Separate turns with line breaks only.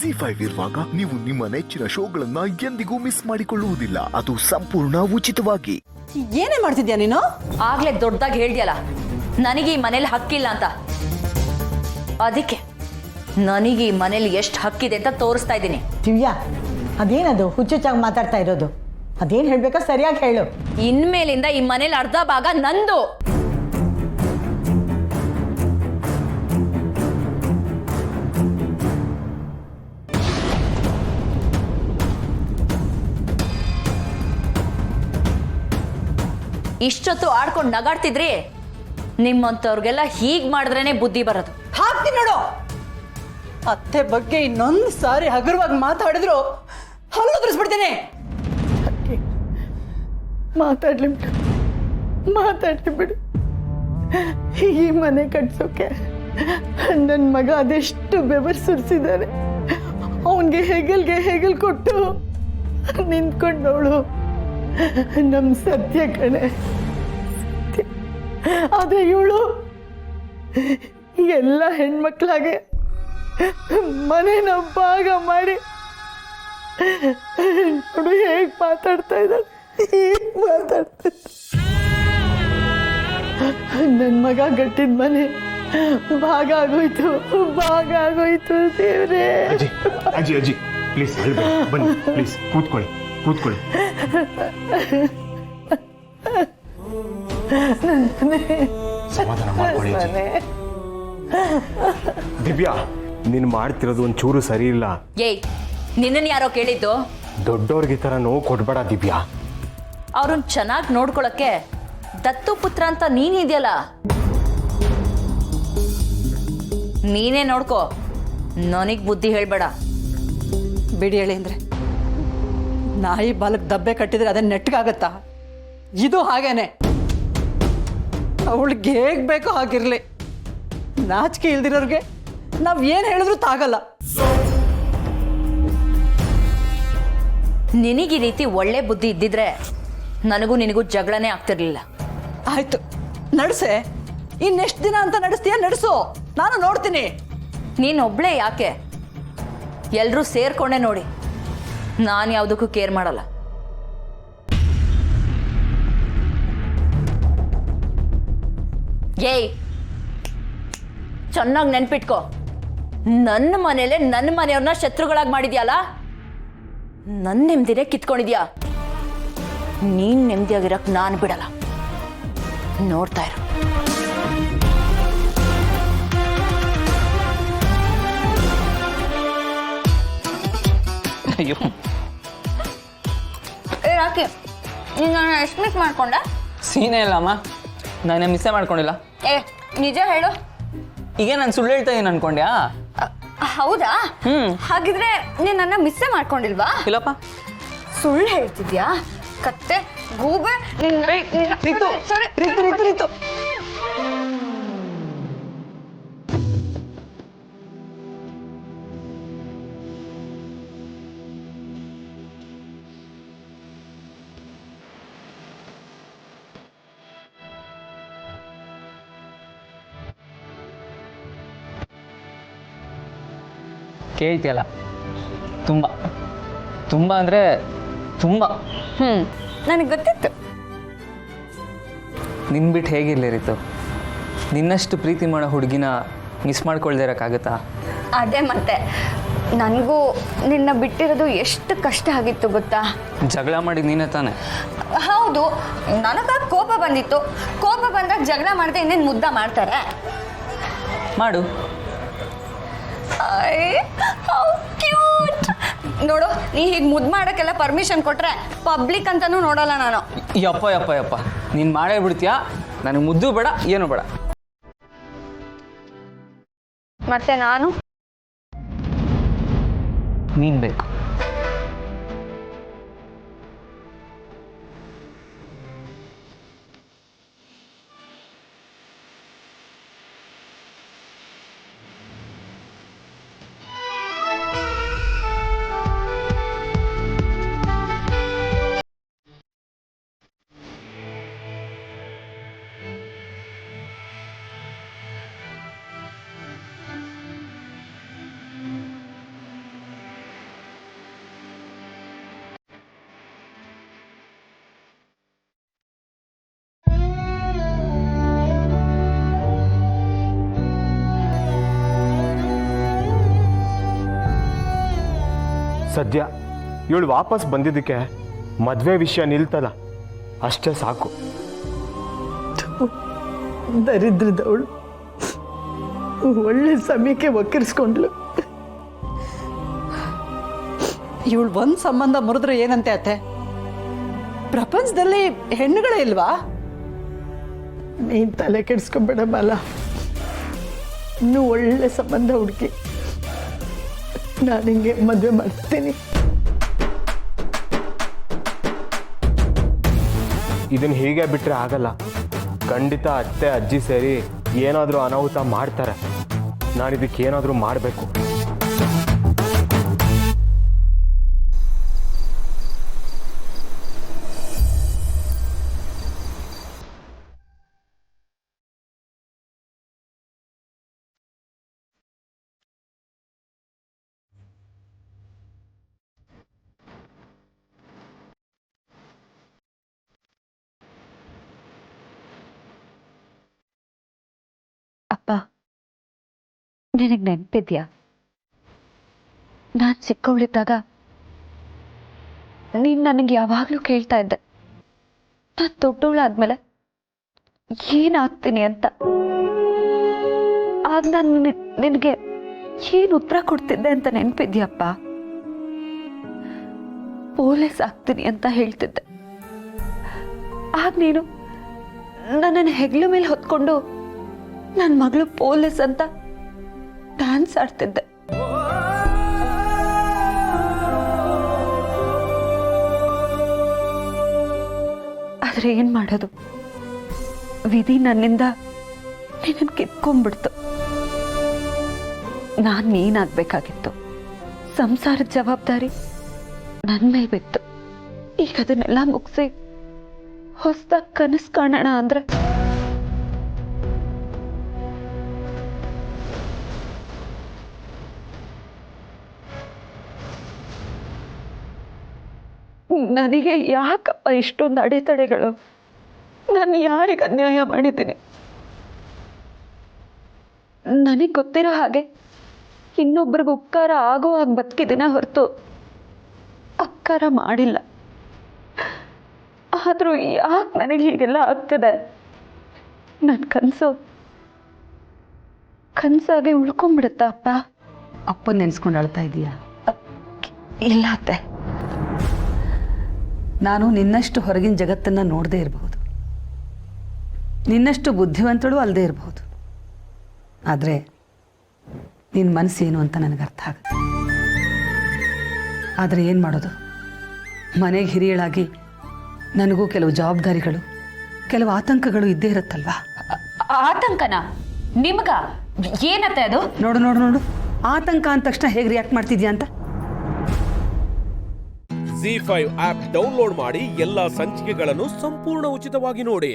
ಜಿ5 ಇರುವಾಗ ನೀವು ನಿಮ್ಮ ನೆಚ್ಚಿನ ಶೋಗಳನ್ನ ಎಂದಿಗೂ ಮಿಸ್ ಮಾಡಿಕೊಳ್ಳುವುದಿಲ್ಲ. ಅದು ಸಂಪೂರ್ಣ ಉಚಿತವಾಗಿ.
ಏನೇ ಮಾಡ್ತಿದ್ಯಾ ನೀನು?
ಆಗ್ಲೇ ದೊಡ್ಡದಾಗಿ ಹೇಳ್ದಿಯಲ್ಲ ನನಗೆ ಈ ಮನೇಲಿ ಹಕ್ಕಿಲ್ಲ ಅಂತ. ಅದಕ್ಕೆ ನನಗೆ ಈ ಮನೇಲಿ ಎಷ್ಟು ಹಕ್ಕಿದೆ ಅಂತ ತೋರಿಸ್ತಾ ಇದ್ದೀನಿ.
ದಿವ್ಯಾ, ಅದೇನದು ಹುಚ್ಚುಚ್ಚಾಗಿ ಮಾತಾಡ್ತಾ ಇರೋದು? ಅದೇನು ಹೇಳ್ಬೇಕಾ ಸರಿಯಾಗಿ ಹೇಳು.
ಇನ್ಮೇಲಿಂದ ಈ ಮನೇಲಿ ಅರ್ಧ ಭಾಗ ನಂದು. ಇಷ್ಟೊತ್ತು ಆಡ್ಕೊಂಡು ನಗಾಡ್ತಿದ್ರಿ. ನಿಮ್ಮಂತವ್ರಿಗೆಲ್ಲ ಹೀಗ್ ಮಾಡಿದ್ರೇನೆ ಬುದ್ಧಿ ಬರೋದು.
ಹಾಕ್ತೀನಿ ನೋಡು. ಅತ್ತೆ ಬಗ್ಗೆ ಇನ್ನೊಂದು ಸಾರಿ ಹಗುರವಾಗಿ ಮಾತಾಡಿದ್ರು ಹಲ್ಲು ಉದುರಿಸ್ಬಿಡ್ತೀನಿ. ಮಾತಾಡ್ಲಿ ಬಿಡು. ಈ ಮನೆ ಕಟ್ಸೋಕೆ ನನ್ನ ಮಗ ಅದೆಷ್ಟು ಬೆವರು ಸುರಿಸಿದ್ದಾನೆ. ಅವನಿಗೆ ಹೆಗಲ್ ಕೊಟ್ಟು ನಿಂತ್ಕೊಂಡವಳು ನಮ್ಮ ಸತ್ಯ ಕಣೆ. ಅದೇ ಇವಳು ಎಲ್ಲ ಹೆಣ್ಮಕ್ಳಾಗೆ ಮನೇನ ಭಾಗ ಮಾಡಿ ನೋಡು ಹೇಗೆ ಮಾತಾಡ್ತಾ ಇದ್ದಾಳೆ. ನನ್ನ ಮಗ ಗಟ್ಟಿದ ಮನೆ ಭಾಗ ಆಗೋಯ್ತು ದೇವ್ರೇ.
ಅಜ್ಜಿ ಪ್ಲೀಸ್ ಬನ್ನಿ, ಪ್ಲೀಸ್ ಕೂತ್ಕೊಳ್ಳಿ. ಸಮಾಧಾನ ಮಾಡ್ಕೊಳ್ಳಿ ಅಜ್ಜಿ. ದಿವ್ಯಾ, ನೀನು ಮಾಡ್ತಿರೋದು ಒಂಚೂರು ಸರಿ ಇಲ್ಲ.
ಏಯ್, ನಿನ್ನನ್ನು ಯಾರೋ ಕೇಳಿದ್ದು?
ದೊಡ್ಡವ್ರಿಗೆ ಈ ಥರ ನೋವು ಕೊಡ್ಬೇಡ ದಿವ್ಯಾ.
ಅವ್ರನ್ನ ಚೆನ್ನಾಗಿ ನೋಡ್ಕೊಳಕ್ಕೆ ದತ್ತು ಪುತ್ರ ಅಂತ ನೀನಿದೆಯಲ್ಲ, ನೀನೇ ನೋಡ್ಕೋ. ನನಗ್ ಬುದ್ಧಿ ಹೇಳ್ಬೇಡ.
ಬಿಡಿ ಹೇಳಿ ಅಂದ್ರೆ ನಾಯಿ ಬಾಲಕ್ ದಬ್ಬೆ ಕಟ್ಟಿದ್ರೆ ಅದನ್ನ ನೆಟ್ಗಾಗತ್ತಾ? ಇದು ಹಾಗೇನೆ. ಅವಳಿಗೆ ಹೇಗ್ ಬೇಕೋ ಹಾಗಿರ್ಲಿ. ನಾಚಿಕೆ ಇಲ್ದಿರೋರ್ಗೆ ನಾವ್ ಏನ್ ಹೇಳಿದ್ರು ತಾಗಲ್ಲ.
ನಿನಗೆ ಈ ರೀತಿ ಒಳ್ಳೆ ಬುದ್ಧಿ ಇದ್ದಿದ್ರೆ ನನಗೂ ನಿನಗೂ ಜಗಳನೇ ಆಗ್ತಿರ್ಲಿಲ್ಲ.
ಆಯ್ತು, ನಡ್ಸೆ. ಇನ್ನೆಷ್ಟು ದಿನ ಅಂತ ನಡೆಸ್ತೀಯ? ನಡೆಸು, ನಾನು ನೋಡ್ತೀನಿ.
ನೀನೊಬ್ಳೆ ಯಾಕೆ, ಎಲ್ರೂ ಸೇರ್ಕೊಂಡೆ ನೋಡಿ. ನಾನು ಯಾವುದಕ್ಕೂ ಕೇರ್ ಮಾಡಲ್ಲ. ಏಯ್, ಚೆನ್ನಾಗಿ ನೆನ್ಪಿಟ್ಕೋ. ನನ್ನ ಮನೇಲೆ ನನ್ನ ಮನೆಯವ್ರನ್ನ ಶತ್ರುಗಳಾಗಿ ಮಾಡಿದ್ಯಲ್ಲ, ನನ್ನ ನೆಮ್ಮದಿನೇ ಕಿತ್ಕೊಂಡಿದ್ಯಾ. ನೀನ್ ನೆಮ್ಮದಿಯಾಗಿರಕ್ ನಾನು ಬಿಡಲ್ಲ. ನೋಡ್ತಾ ಇರು.
ಅಯ್ಯೋ,
ರಾಕಿ, ನೀನು ನಾನು ಎಷ್ಟು ಮಿಸ್ ಮಾಡ್ಕೊಂಡ?
ಸೀನೇ ಇಲ್ಲ ಅಮ್ಮ, ನಾನು ಮಿಸ್ಸೇ ಮಾಡ್ಕೊಂಡಿಲ್ಲ.
ನಿಜ ಹೇಳು.
ಈಗ ನಾನು ಸುಳ್ಳು ಹೇಳ್ತಾ ಇದ್ದೀನಿ ಅನ್ಕೊಂಡ್ಯಾ?
ಹೌದಾ? ಹಾಗಿದ್ರೆ ನೀನು ನನ್ನ ಮಿಸ್ಸೇ ಮಾಡ್ಕೊಂಡಿಲ್ವಾ?
ಇಲ್ಲಪ್ಪ.
ಸುಳ್ಳು ಹೇಳ್ತಿದ್ಯಾ? ಕತ್ತೆ ಗೂಬೆ
ಕೇಳ್ತಿಯಲ್ಲ, ತುಂಬ ತುಂಬ ಅಂದರೆ ತುಂಬ.
ನನಗೆ ಗೊತ್ತಿತ್ತು.
ನಿನ್ನ ಬಿಟ್ಟು ಹೇಗಿರ್ಲಿರಿತ್ತು? ನಿನ್ನಷ್ಟು ಪ್ರೀತಿ ಮಾಡೋ ಹುಡುಗಿನ ಮಿಸ್ ಮಾಡ್ಕೊಳ್ದೇ ಇರೋಕ್ಕಾಗತ್ತಾ?
ಅದೇ ಮತ್ತೆ ನನಗೂ ನಿನ್ನ ಬಿಟ್ಟಿರೋದು ಎಷ್ಟು ಕಷ್ಟ ಆಗಿತ್ತು ಗೊತ್ತಾ?
ಜಗಳ ಮಾಡಿ ನೀನೇ ತಾನೆ?
ಹೌದು, ನನಗಾಗ ಕೋಪ ಬಂದಿತ್ತು. ಕೋಪ ಬಂದಾಗ ಜಗಳ ಮಾಡದೆ ಇನ್ನೇನು ಮುದ್ದ ಮಾಡ್ತಾರೆ?
ಮಾಡು.
ನೋಡು, ನೀ ಹೀಗೆ ಮುದ್ದು ಮಾಡೋಕ್ಕೆಲ್ಲ ಪರ್ಮಿಷನ್ ಕೊಟ್ರೆ ಪಬ್ಲಿಕ್ ಅಂತಾನೂ ನೋಡಲ್ಲ ನಾನು.
ಯಪ್ಪ ನೀನು ಮಾಡೇ ಬಿಡ್ತೀಯಾ? ನನಗೆ ಮುದ್ದು ಬೇಡ, ಏನು ಬೇಡ.
ಮತ್ತೆ ನಾನು
ನೀನು ಬೇಕು.
ಸದ್ಯ ಇವಳು ವಾಪಸ್ ಬಂದಿದ್ದಕ್ಕೆ ಮದುವೆ ವಿಷಯ ನಿಲ್ತಲ್ಲ ಅಷ್ಟೇ ಸಾಕು.
ದರಿದ್ರದವಳು ಒಳ್ಳೆ ಸಮಯಕ್ಕೆ ಒಕ್ಕಿರಿಸ್ಕೊಂಡ್ಲು. ಇವಳು ಒಂದು ಸಂಬಂಧ ಮುರಿದ್ರೆ ಏನಂತೆ ಅತ್ತೆ? ಪ್ರಪಂಚದಲ್ಲಿ ಹೆಣ್ಣುಗಳೇ ಇಲ್ವಾ? ನೀನ್ ತಲೆ ಕೆಡಿಸ್ಕೊಂಬೇಡ ಬಾಲ, ಇನ್ನೂ ಒಳ್ಳೆ ಸಂಬಂಧ ಹುಡುಕಿ ನಾನು ಹಿಂಗೆ ಮದುವೆ ಮಾಡ್ತೀನಿ.
ಇದನ್ನ ಹೀಗೆ ಬಿಟ್ರೆ ಆಗಲ್ಲ. ಖಂಡಿತ ಅತ್ತೆ ಅಜ್ಜಿ ಸೇರಿ ಏನಾದರೂ ಅನಾಹುತ ಮಾಡ್ತಾರೆ. ನಾನು ಇದಕ್ಕೆ ಏನಾದರೂ ಮಾಡಬೇಕು.
ಅಪ್ಪ, ನಿನಗೆ ನೆನಪಿದ್ಯಾ? ನಾನು ಚಿಕ್ಕವಳಿದ್ದಾಗ ನೀನು ನನಗೆ ಯಾವಾಗಲೂ ಕೇಳ್ತಾ ಇದ್ದೆ, ನಾನು ದೊಡ್ಡವಳಾದ್ಮೇಲೆ ಏನಾಗ್ತೀನಿ ಅಂತ. ಆಗ ನಾನು ನಿನಗೆ ಏನು ಉತ್ತರ ಕೊಡ್ತಿದ್ದೆ ಅಂತ ನೆನಪಿದ್ಯಪ್ಪ? ಪೊಲೀಸ್ ಆಗ್ತೀನಿ ಅಂತ ಹೇಳ್ತಿದ್ದೆ. ಆಗ ನೀನು ನನ್ನನ್ನು ಹೆಗ್ಲ ಮೇಲೆ ಹೊತ್ಕೊಂಡು ನನ್ನ ಮಗಳು ಪೊಲೀಸ್ ಅಂತ ಡ್ಯಾನ್ಸ್ ಆಡ್ತಿದ್ದೆ. ಆದ್ರೆ ಏನ್ ಮಾಡೋದು, ವಿಧಿ ನನ್ನಿಂದ ನಿನ್ನನ್ನು ಕಿತ್ಕೊಂಡ್ಬಿಡ್ತು. ನಾನ್ ನೀನಾಗ್ಬೇಕಾಗಿತ್ತು. ಸಂಸಾರದ ಜವಾಬ್ದಾರಿ ನನ್ನ ಮೇಲೆ ಬಿತ್ತು. ಈಗ ಅದನ್ನೆಲ್ಲ ಮುಗಿಸಿ ಹೊಸದಾಗಿ ಕನಸು ಕಾಣೋಣ ಅಂದ್ರೆ ನನಗೆ ಯಾಕಪ್ಪ ಇಷ್ಟೊಂದು ಅಡೆತಡೆಗಳು? ನಾನು ಯಾರಿಗೆ ಅನ್ಯಾಯ ಮಾಡಿದ್ದೀನಿ? ನನಗೆ ಗೊತ್ತಿರೋ ಹಾಗೆ ಇನ್ನೊಬ್ರಿಗೆ ಉಪಕಾರ ಆಗೋ ಹಾಗೆ ಬದುಕಿದ್ದೀನ ಹೊರತು ಅಪಕಾರ ಮಾಡಿಲ್ಲ. ಆದರೂ ಯಾಕೆ ನನಗೆ ಹೀಗೆಲ್ಲ ಆಗ್ತದೆ? ನನ್ನ ಕನಸಾಗೆ ಉಳ್ಕೊಂಡ್ಬಿಡುತ್ತಾ ಅಪ್ಪ?
ಅಪ್ಪನ ನೆನೆಸ್ಕೊಂಡು ಅಳ್ತಾ ಇದೀಯಾ?
ಇಲ್ಲ ಅತ್ತೆ,
ನಾನು ನಿನ್ನಷ್ಟು ಹೊರಗಿನ ಜಗತ್ತನ್ನು ನೋಡದೇ ಇರಬಹುದು, ನಿನ್ನಷ್ಟು ಬುದ್ಧಿವಂತಳು ಅಲ್ಲದೆ ಇರಬಹುದು. ಆದರೆ ನಿನ್ನ ಮನಸ್ಸೇನು ಅಂತ ನನಗೆ ಅರ್ಥ ಆಗುತ್ತೆ. ಆದರೆ ಏನು ಮಾಡೋದು, ಮನೆಗೆ ಹಿರಿಯಳಾಗಿ ನನಗೂ ಕೆಲವು ಜವಾಬ್ದಾರಿಗಳು, ಕೆಲವು ಆತಂಕಗಳು ಇದ್ದೇ ಇರುತ್ತಲ್ವಾ?
ಆತಂಕನ ನಿಮ್ಗ? ಏನತ್ತೆ ಅದು?
ನೋಡು ನೋಡು ನೋಡು, ಆತಂಕ ಅಂದ ತಕ್ಷಣ ಹೇಗೆ ರಿಯಾಕ್ಟ್ ಮಾಡ್ತಿದ್ಯಾ ಅಂತ.
ZEE5 ಆಪ್ ಡೌನ್ಲೋಡ್ ಮಾಡಿ ಎಲ್ಲಾ ಸಂಚಿಕೆಗಳನ್ನು ಸಂಪೂರ್ಣ ಉಚಿತವಾಗಿ ನೋಡಿ.